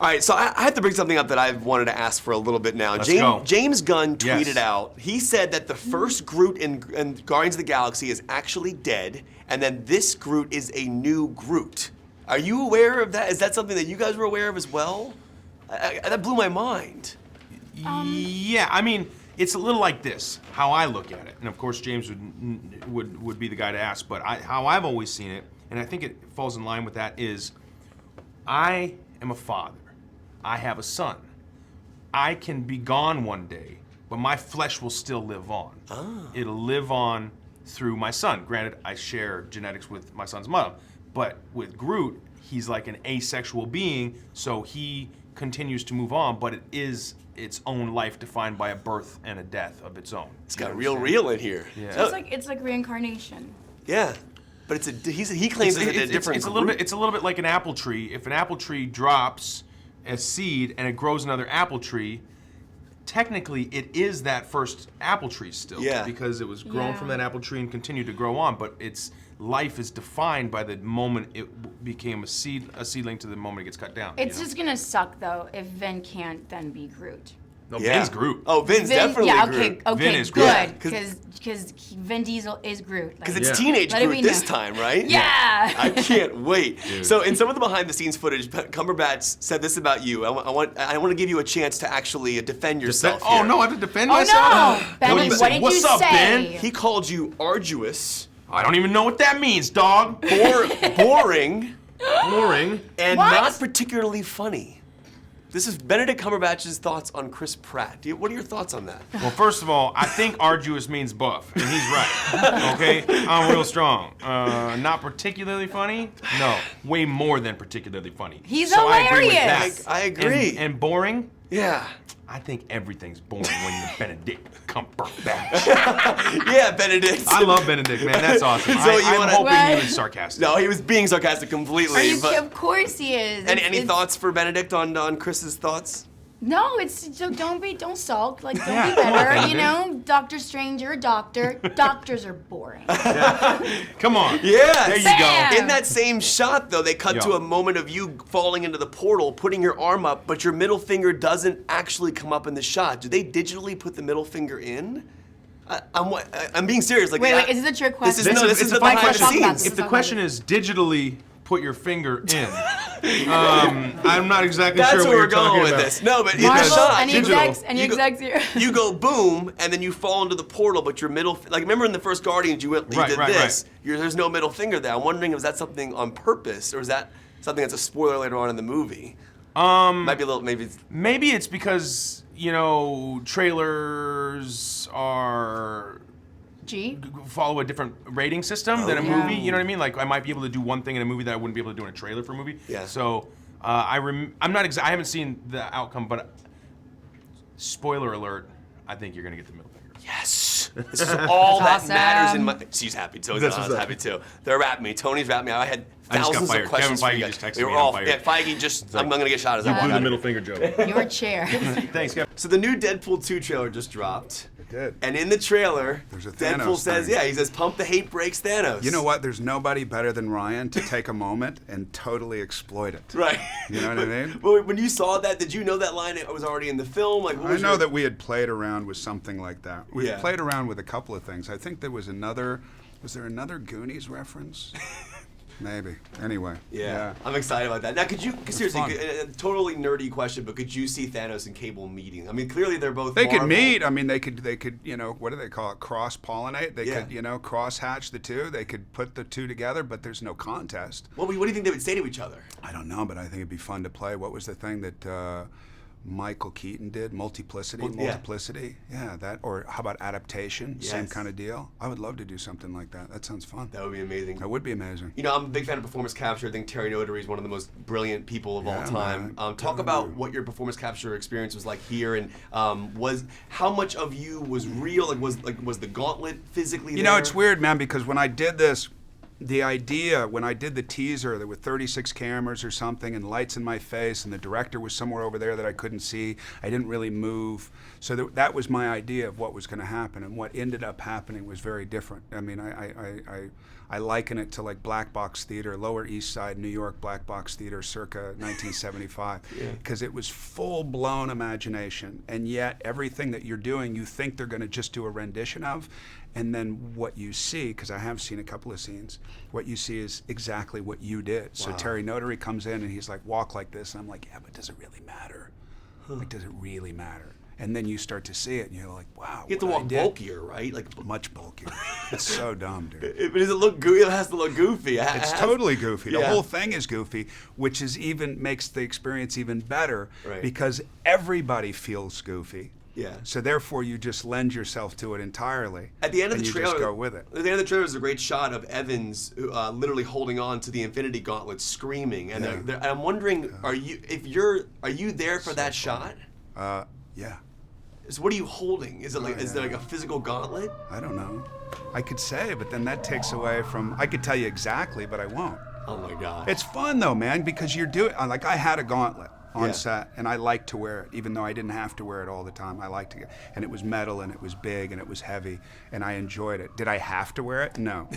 All right, so I have to bring something up that I've wanted to ask for a little bit now. Let's go. James Gunn tweeted out, he said that the first Groot in Guardians of the Galaxy is actually dead, and then this Groot is a new Groot. Are you aware of that? Is that something that you guys were aware of as well? That blew my mind. Yeah, I mean, it's a little like this, how I look at it. And of course, James would be the guy to ask, but how I've always seen it, and I think it falls in line with that, is I am a father. I have a son. I can be gone one day, but my flesh will still live on. It'll live on through my son. Granted, I share genetics with my son's mother, but with Groot, he's like an asexual being, so he continues to move on, but it is its own life defined by a birth and a death of its own. It's got real in here. Yeah. So it's like reincarnation. Yeah. But he claims it's a different it's a little bit like an apple tree. If an apple tree drops a seed and it grows another apple tree, technically it is that first apple tree still, because it was grown from that apple tree and continued to grow on, but its life is defined by the moment it became a seedling to the moment it gets cut down. It's just gonna suck though if Vin can't then be Groot. No, Vin's Groot. Oh, Vin's definitely Groot. Okay, Vin is Groot. Good, because Vin Diesel is Groot. Because it's teenage Groot this time, right? Yeah. I can't wait. Dude. So in some of the behind-the-scenes footage, Cumberbatch said this about you. I want to give you a chance to actually defend yourself. Oh no, I have to defend myself. Oh no, Ben, what did What's you up, say? Ben? He called you arduous, I don't even know what that means, dog. boring, and What? not particularly funny. This is Benedict Cumberbatch's thoughts on Chris Pratt. What are your thoughts on that? Well, first of all, I think arduous means buff, and he's right. Okay, I'm real strong. Not particularly funny? No, way more than particularly funny. He's so I agree with hilarious. that. I agree. And boring? Yeah. I think everything's boring when you're Benedict Cumberbatch. Yeah, Benedict. I love Benedict, man. That's awesome. So I'm hoping What? he was sarcastic. No, he was being sarcastic completely. Of course he is. Any thoughts for Benedict on Chris's thoughts? No, so don't sulk. Like don't be better. You know, Doctor Strange, you're a doctor. Doctors are boring. Come on. Yeah. There you Sam. go. In that same shot, though, they cut to a moment of you falling into the portal, putting your arm up, but your middle finger doesn't actually come up in the shot. Do they digitally put the middle finger in? I'm being serious. Like, Wait, is this a trick question? This is the fun behind the question. scenes. If the question is digitally put your finger in, I'm not exactly sure That's what where you're we're going talking with about. this. No, but in Marvel, the shot, any execs here? you go boom, and then you fall into the portal, but your middle, like remember in the first Guardians, you did this. There's no middle finger there. I'm wondering, is that something on purpose, or is that something that's a spoiler later on in the movie? Might be a little, maybe. Maybe it's because, you know, trailers follow a different rating system than a movie. You know what I mean? Like I might be able to do one thing in a movie that I wouldn't be able to do in a trailer for a movie. Yeah. So I'm not. I haven't seen the outcome, but spoiler alert. I think you're gonna get the middle finger. Yes. This is all that Awesome. matters in my. She's happy too. That's I was what's up. happy too. They're rapping me. Tony's rapping me. I had I just got thousands fired. of questions Kevin for you Feige guys. just texted We me were I'm all. fired. Yeah, Feige just. I'm gonna get shot as You I blew walk the out. middle finger joke. Your chair. Thanks, Kevin. So the new Deadpool 2 trailer just dropped. It did. And in the trailer, There's a Deadpool Thanos says, thing. he says, pump the hate brakes Thanos. You know what? There's nobody better than Ryan to take a moment and totally exploit it. Right. You know what I mean? But when you saw that, did you know that line was already in the film? Like, what I was know your... that we had played around with something like that. We Yeah. played around with a couple of things. I think there was another. Was there another Goonies reference? Maybe. Anyway. Yeah. I'm excited about that. Now, could you, seriously, fun. a totally nerdy question, but could you see Thanos and Cable meeting? I mean, clearly they're both They could Marvel. meet. I mean, they could, you know, what do they call it? Cross-pollinate. They Yeah. could, you know, cross-hatch the two. They could put the two together, but there's no contest. What do you think they would say to each other? I don't know, but I think it'd be fun to play. What was the thing that Michael Keaton did? Multiplicity? Well, yeah. Multiplicity? Yeah, that. Or how about adaptation? Same Yes. kind of deal. I would love to do something like that. That sounds fun. That would be amazing. That would be amazing. You know, I'm a big fan of performance capture. I think Terry Notary is one of the most brilliant people of all Yeah, time. man. Talk about what your performance capture experience was like here, and was how much of you was real? Was the gauntlet physically You there? know, it's weird, man, because when I did this, the idea, when I did the teaser, there were 36 cameras or something and lights in my face, and the director was somewhere over there that I couldn't see. I didn't really move. So that was my idea of what was going to happen, and what ended up happening was very different. I mean, I I liken it to like Black Box Theater, Lower East Side, New York Black Box Theater circa 1975. Because it was full-blown imagination. And yet everything that you're doing, you think they're going to just do a rendition of. And then what you see, because I have seen a couple of scenes, what you see is exactly what you did. So Terry Notary comes in and he's like, walk like this. And I'm like, yeah, but does it really matter? Like, does it really matter? And then you start to see it, and you're like, wow. You have to walk bulkier, right? Like much bulkier. It's so dumb, dude. But does it look goofy? It has to look goofy. It's totally goofy. The whole thing is goofy, which is even makes the experience even better because everybody feels goofy. Yeah. So therefore, you just lend yourself to it entirely. At the end of the you trailer, just go with it. At the end of the trailer is a great shot of Evans literally holding on to the Infinity Gauntlet, screaming. And I'm wondering, are you there for that shot? Yeah. So what are you holding? Is it like is there like a physical gauntlet? I don't know. I could say, but then that takes away from. I could tell you exactly, but I won't. Oh my God. It's fun though, man, because you're doing. Like I had a gauntlet on set, and I liked to wear it, even though I didn't have to wear it all the time. I liked to and it was metal, and it was big, and it was heavy, and I enjoyed it. Did I have to wear it? No,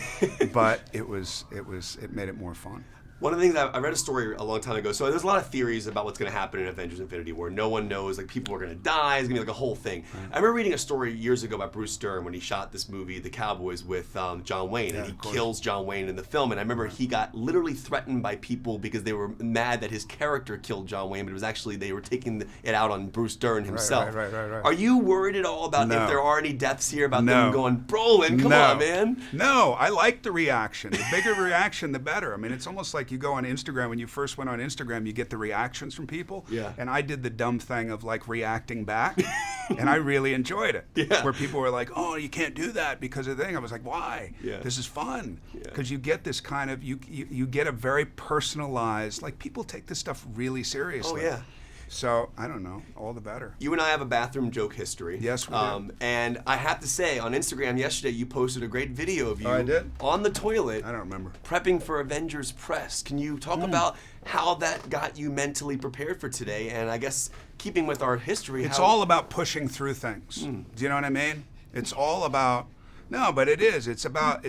but it made it more fun. One of the things I read a story a long time ago. So there's a lot of theories about what's going to happen in Avengers: Infinity War. No one knows. Like people are going to die. It's going to be like a whole thing. Right. I remember reading a story years ago about Bruce Dern when he shot this movie, The Cowboys, with John Wayne, and he kills John Wayne in the film. And I remember he got literally threatened by people because they were mad that his character killed John Wayne, but it was actually they were taking it out on Bruce Dern himself. Right. Are you worried at all about if there are any deaths here about them going, Brolin, come on, man? No, I like the reaction. The bigger reaction, the better. I mean, it's almost like you go on Instagram. When you first went on Instagram, you get the reactions from people. Yeah. And I did the dumb thing of like reacting back, and I really enjoyed it. Yeah. Where people were like, "Oh, you can't do that because of the thing." I was like, "Why? Yeah. This is fun." Because you get this kind of you get a very personalized. Like people take this stuff really seriously. Oh yeah. So I don't know. All the better. You and I have a bathroom joke history. Yes, we do. And I have to say, on Instagram yesterday, you posted a great video of you I did? on the toilet. I don't remember. Prepping for Avengers press. Can you talk about how that got you mentally prepared for today? And I guess keeping with our history, it's all about pushing through things. Do you know what I mean? It's all about. No, but it is. It's about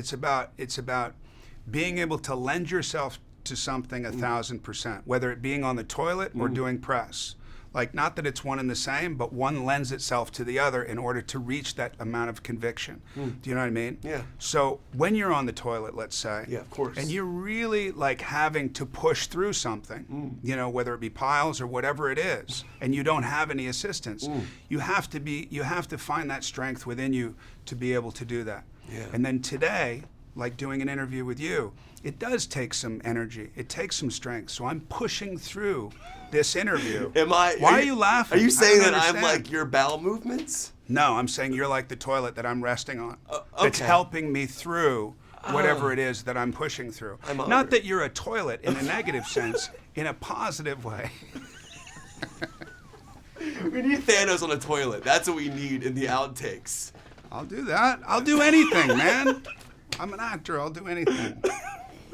being able to lend yourself to something 1,000%, whether it being on the toilet or doing press. Like, not that it's one and the same, but one lends itself to the other in order to reach that amount of conviction. Do you know what I mean? Yeah. So when you're on the toilet, let's say, yeah, of course, and you're really like having to push through something, you know, whether it be piles or whatever it is, and you don't have any assistance, you have to find that strength within you to be able to do that. Yeah. And then today, like doing an interview with you, it does take some energy. It takes some strength. So I'm pushing through this interview. Why are you laughing? Are you saying that I'm like your bowel movements? No, I'm saying you're like the toilet that I'm resting on. Okay. It's helping me through whatever it is that I'm pushing through. Not that you're a toilet in a negative sense, in a positive way. We need Thanos on a toilet. That's what we need in the outtakes. I'll do that. I'll do anything, man. I'm an actor. I'll do anything.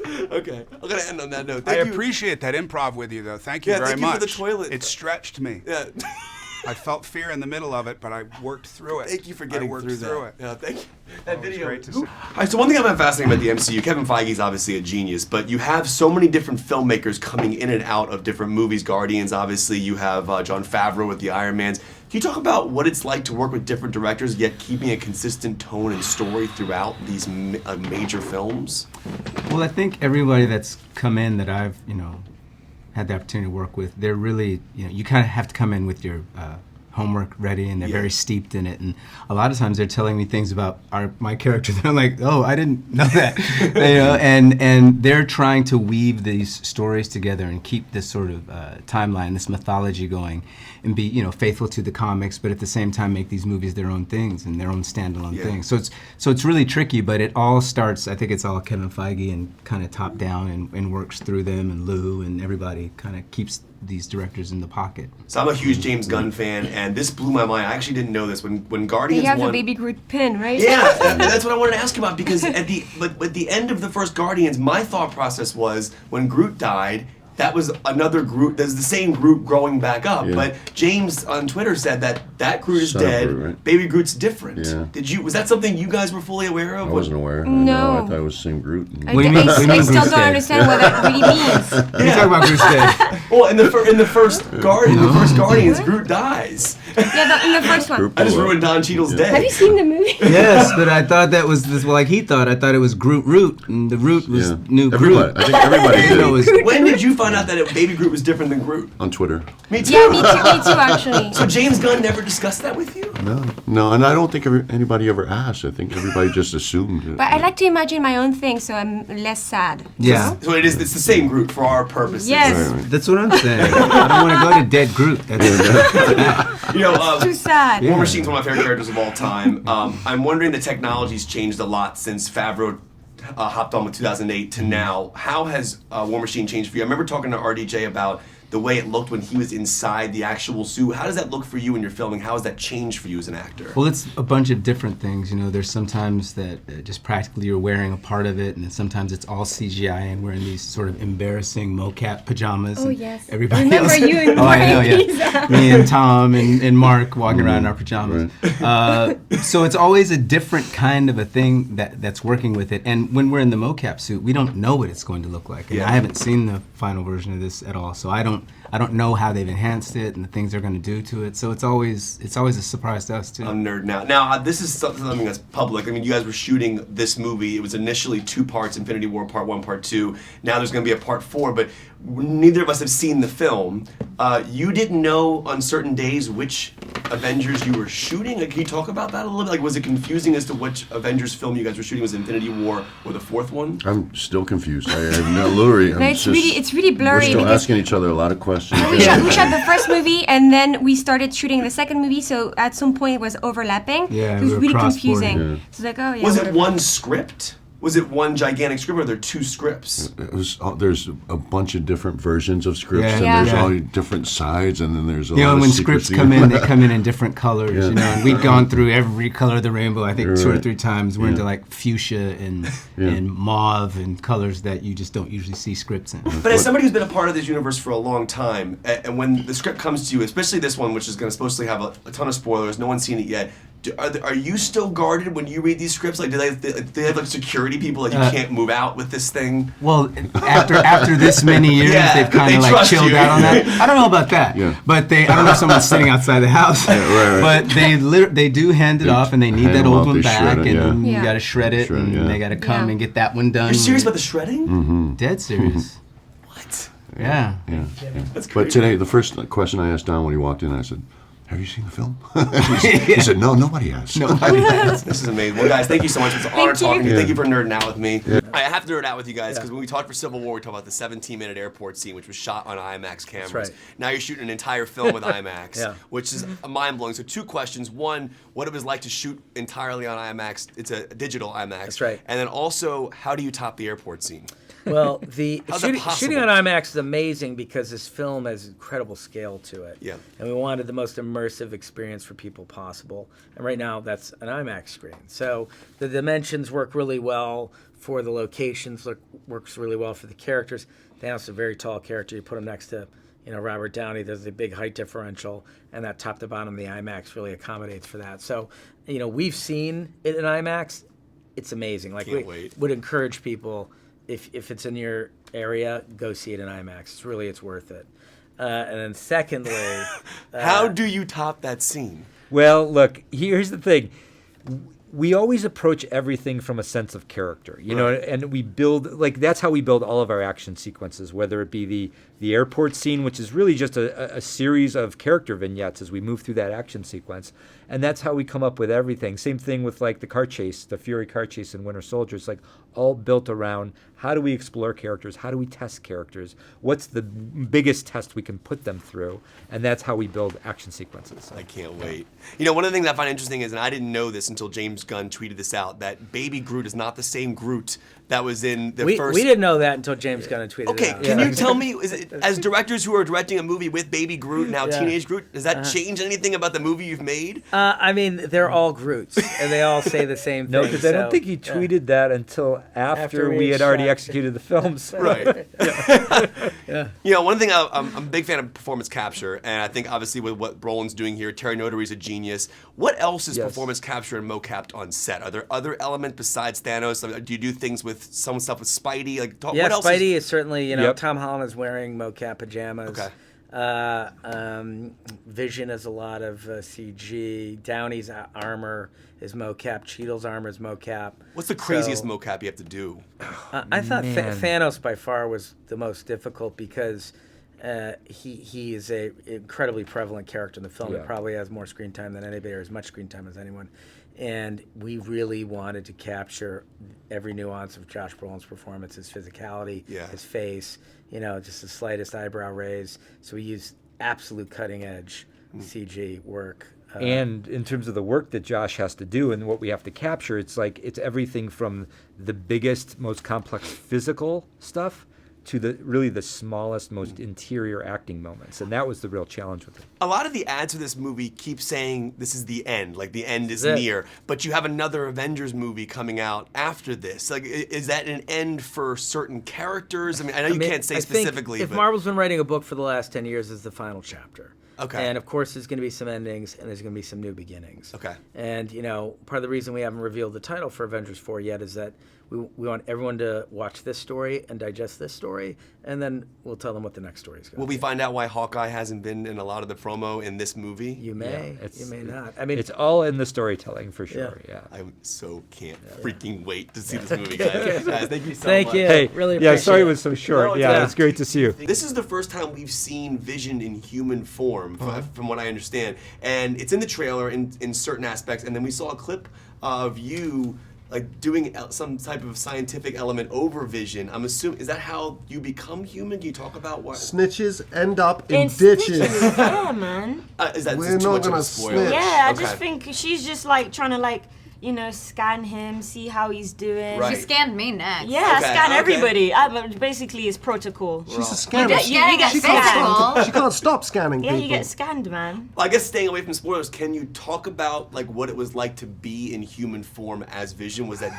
Okay, I'm gonna end on that note. I appreciate that improv with you, though. Thank you very thank much. You for the toilet. It stretched me. Yeah. I felt fear in the middle of it, but I worked through it. Thank you for getting through it. Yeah, thank you. That video. Great to see. All right, so one thing I find fascinating about the MCU, Kevin Feige is obviously a genius, but you have so many different filmmakers coming in and out of different movies. Guardians, obviously, you have Jon Favreau with the Iron Mans. Can you talk about what it's like to work with different directors, yet keeping a consistent tone and story throughout these major films? Well, I think everybody that's come in that I've, had the opportunity to work with, they're really, you kind of have to come in with your homework ready, and they're very steeped in it. And a lot of times they're telling me things about my character that I'm like, oh, I didn't know that. And they're trying to weave these stories together and keep this sort of timeline, this mythology going, and be faithful to the comics, but at the same time make these movies their own things and their own standalone things. So it's really tricky, but it all starts. I think it's all Kevin Feige and kind of top down and works through them, and Lou and everybody kind of keeps these directors in the pocket. So I'm a huge James Gunn fan, and this blew my mind. I actually didn't know this when Guardians You have won. the baby Groot pin, right? Yeah, that's what I wanted to ask you about, because at the end of the first Guardians, my thought process was when Groot died, that was another Groot. There's the same Groot growing back up, but James on Twitter said that Groot is Son of dead. Groot, right? Baby Groot's different. Yeah. Was that something you guys were fully aware of? I wasn't aware. No. I thought it was the same Groot. I, What do you mean? I, What do you I mean still Groot's don't dead? understand what that really means. What are you talking about, Groot's dead? Well, in the first Guardians, Groot dies. Yeah, in the first one. Groot I just blew up. ruined Don Cheadle's day. Have you seen the movie? Yes, but I thought that was this. Well, like he thought. I thought it was Groot Root, and the Root was new Everybody. Groot. I think everybody I didn't know it did. was- When did you find out that Baby Groot was different than Groot? On Twitter. Me too. Yeah, me too, actually. So James Gunn never discussed that with you? No, and I don't think anybody ever asked. I think everybody just assumed it. But I like to imagine my own thing, so I'm less sad. Yeah, So it's the same Groot for our purposes. Yes. Right. that's what I'm saying. I don't want to go to dead Groot. That's, You know, Too sad. War Machine's one of my favorite characters of all time. I'm wondering the technology's changed a lot since Favreau hopped on with 2008 to now. How has War Machine changed for you? I remember talking to RDJ about the way it looked when he was inside the actual suit. How does that look for you when you're filming? How has that changed for you as an actor? well, it's a bunch of different things. You know, there's sometimes that just practically you're wearing a part of it, and then sometimes it's all CGI and we're in these sort of embarrassing mocap pajamas. Oh, and yes. Everybody Remember else. you and Oh, I know, Mark. yeah. Me and Tom and Mark walking around in our pajamas. So it's always a different kind of a thing that's working with it. And when we're in the mocap suit, we don't know what it's going to look like. And Yeah. I haven't seen the final version of this at all, so I don't know how they've enhanced it and the things they're going to do to it. So it's always a surprise to us too. I'm nerd now. Now, this is something that's public. I mean, you guys were shooting this movie. It was initially 2 parts, Infinity War Part 1, Part 2. Now there's going to be a Part 4, but neither of us have seen the film. You didn't know on certain days which Avengers you were shooting? Like, can you talk about that a little bit? Like, was it confusing as to which Avengers film you guys were shooting? Was it Infinity War or the 4th one? I'm still confused. I have no literally. No, it's really We're blurry still because asking each other a lot of questions. we shot the first movie and then we started shooting the second movie, so at some point it was overlapping. Yeah, it was we were really cross-boarding. confusing. Yeah. So it's like, oh yeah. Was it whatever. one script? Was it one gigantic script, or are there 2 scripts? It was, there's a bunch of different versions of scripts, Yeah. and Yeah. there's Yeah. all different sides, and then there's a You lot know, of when secrecy. scripts come in, they come in different colors, Yeah. you know, and we'd gone through every color of the rainbow, I think 2 or Right. 3 times. We're Yeah. into like fuchsia and mauve and colors that you just don't usually see scripts in. But as somebody who's been a part of this universe for a long time, and when the script comes to you, especially this one, which is going to supposedly have a ton of spoilers, no one's seen it yet. Are you still guarded when you read these scripts? Like, do they have like security people that you can't move out with this thing? Well, after this many years, Yeah, they've kind they of like trust chilled you. out on that. I don't know about that, Yeah. but I don't know if someone's sitting outside the house, right. but they do hand it off, and they need hand that them old off, one they back, shred it, and yeah. then you Yeah. got to shred it, Shred it, and yeah. they got to come Yeah. and get that one done. You're serious about the shredding? Dead serious. What? Yeah. Yeah. That's But crazy. today, the first question I asked Don when he walked in, I said, "Have you seen the film?" He said, "No, nobody has." This is amazing. Well, guys, thank you so much. It's an honor Thank you. talking to you. Thank Yeah. you for nerding out with me. I have to nerd out with you guys because when we talked for Civil War, we talked about the 17-minute airport scene, which was shot on IMAX cameras. right. Now you're shooting an entire film with IMAX, Yeah. which is mind-blowing. So 2 questions. One, what it was like to shoot entirely on IMAX. It's a digital IMAX. That's right. And then also, how do you top the airport scene? Well, the How's that shooting possible? on IMAX is amazing because this film has incredible scale to it. Yeah. And we wanted the most immersive experience for people possible. And right now, that's an IMAX screen. So the dimensions work really well for the locations, works really well for the characters. Thanos is a very tall character. You put him next to, Robert Downey. There's a big height differential, and that top to bottom, the IMAX really accommodates for that. So, we've seen it in IMAX. It's amazing. Like, Can't we wait. would encourage people, if it's in your area, go see it in IMAX. It's worth it. And then secondly, How do you top that scene? Well, look, here's the thing. We always approach everything from a sense of character, and we build, that's how we build all of our action sequences, whether it be the airport scene, which is really just a series of character vignettes as we move through that action sequence. And that's how we come up with everything. Same thing with the car chase, the Fury car chase in Winter Soldier. It's all built around how do we explore characters? How do we test characters? What's the biggest test we can put them through? And that's how we build action sequences. I can't wait. One of the things I find interesting is, and I didn't know this until James James Gunn tweeted this out, that Baby Groot is not the same Groot that was in the We first. didn't know that until James Gunn tweeted Okay, it out. can you tell me, as directors who are directing a movie with Baby Groot, now teenage Groot, does that change anything about the movie you've made? I mean, they're all Groots, and they all say the same thing. No, because I don't so, think he tweeted that until after we had already executed the films. Right. You know, one thing I'm a big fan of performance capture, and I think obviously with what Brolin's doing here, Terry Notary's a genius. What else is performance capture and mocapped on set? Are there other elements besides Thanos? Do you do things with some stuff with Spidey? Like, Yeah, what else Spidey is certainly, you know, Yep. Tom Holland is wearing mocap pajamas. Okay. Vision is a lot of CG. Downey's armor is mocap. Cheadle's armor is mocap. What's the craziest So, mocap you have to do? I thought Man. Thanos by far was the most difficult because he is a incredibly prevalent character in the film. Yeah. He probably has more screen time than anybody, or as much screen time as anyone. And we really wanted to capture every nuance of Josh Brolin's performance, his physicality, his face, you know, just the slightest eyebrow raise. So we used absolute cutting edge CG work. And in terms of the work that Josh has to do and what we have to capture, it's like it's everything from the biggest, most complex physical stuff to the smallest, most interior acting moments. And that was the real challenge with it. A lot of the ads for this movie keep saying this is the end, like the end is That's it. near. But you have another Avengers movie coming out after this. Like, is that an end for certain characters? I mean, I know you can't say I think specifically. if but Marvel's been writing a book for the last 10 years, is the final chapter. Okay. And of course, there's going to be some endings, and there's going to be some new beginnings. Okay. And you know, part of the reason we haven't revealed the title for Avengers 4 yet is that we want everyone to watch this story and digest this story, and then we'll tell them what the next story is going to will be. we find out why Hawkeye hasn't been in a lot of the promo in this movie? You may, you may not. I mean, It's all in the storytelling for sure. Yeah. I so can't freaking wait to see this movie, guys. Guys, thank you so Thank much. you. Hey, Really yeah, appreciate sorry it. it was so short. No, Yeah, it's great to see you. This is the first time we've seen Vision in human form, from what I understand. And it's in the trailer in certain aspects. And then we saw a clip of you like doing some type of scientific element over Vision. I'm assuming, is that how you become human? Can you talk about what? Snitches end up in ditches. Yeah, man. Is that We're just too not much of gonna a spoiler? snitch. Yeah, I Okay. just think she's just like trying to like, you know, scan him, see how he's doing. Right. She scanned me next. Yeah, Okay, scan okay. everybody. Basically, it's protocol. She's a scanner. You get she physical. can't stop scanning Yeah, people. you get scanned, man. Well, I guess staying away from spoilers, can you talk about like what it was like to be in human form as Vision? Was that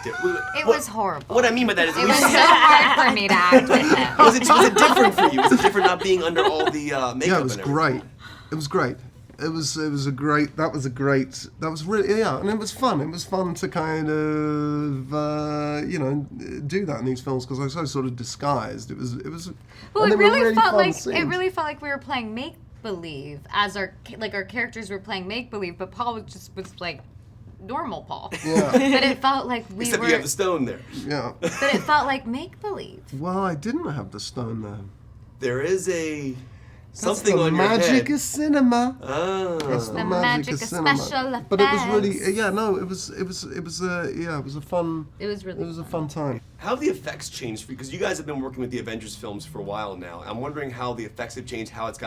It was horrible. What I mean by that is, It was so hard for me to act with him. was it different for you? Was it different not being under all the makeup? Yeah, it was and everything? great. It was great. That was really, yeah, and it was fun. It was fun to kind of, do that in these films because I was so sort of disguised. It was. Well, and it they were really felt fun like scenes. we were playing make believe as our characters were playing make believe, but Paul was like normal Paul. Yeah. But it felt like we Except were. you have the stone there. Yeah. But it felt like make believe. Well, I didn't have the stone there. There is a That's something the on your magic head. of cinema. Oh. That's the The magic magic of of cinema. special But it was really, effects. yeah, no, it was a fun. It was really. It was a fun time. How have the effects changed for you? Because you guys have been working with the Avengers films for a while now. I'm wondering how the effects have changed, how has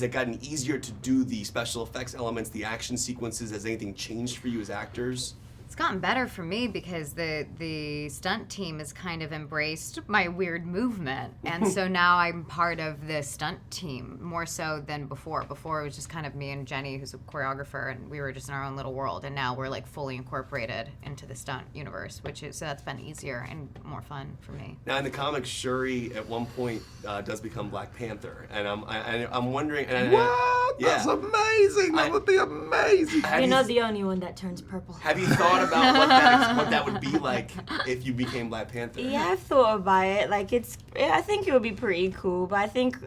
it gotten easier to do the special effects elements, the action sequences? Has anything changed for you as actors? It's gotten better for me because the stunt team has kind of embraced my weird movement, and so now I'm part of the stunt team more so than before. Before it was just kind of me and Jenny, who's a choreographer, and we were just in our own little world. And now we're like fully incorporated into the stunt universe, so that's been easier and more fun for me. Now in the comics, Shuri at one point does become Black Panther, and I'm wondering. What? Yeah. That's amazing. That would be amazing. You're not the only one that turns purple. Have you thought about what that would be like if you became Black Panther? Yeah, I've thought about it. Like, I think it would be pretty cool. But I think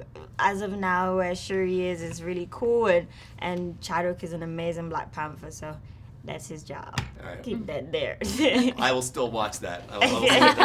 as of now, where Shuri is really cool, and Chadwick is an amazing Black Panther. So that's his job. All right. Keep that there. I will still watch that. I will see it.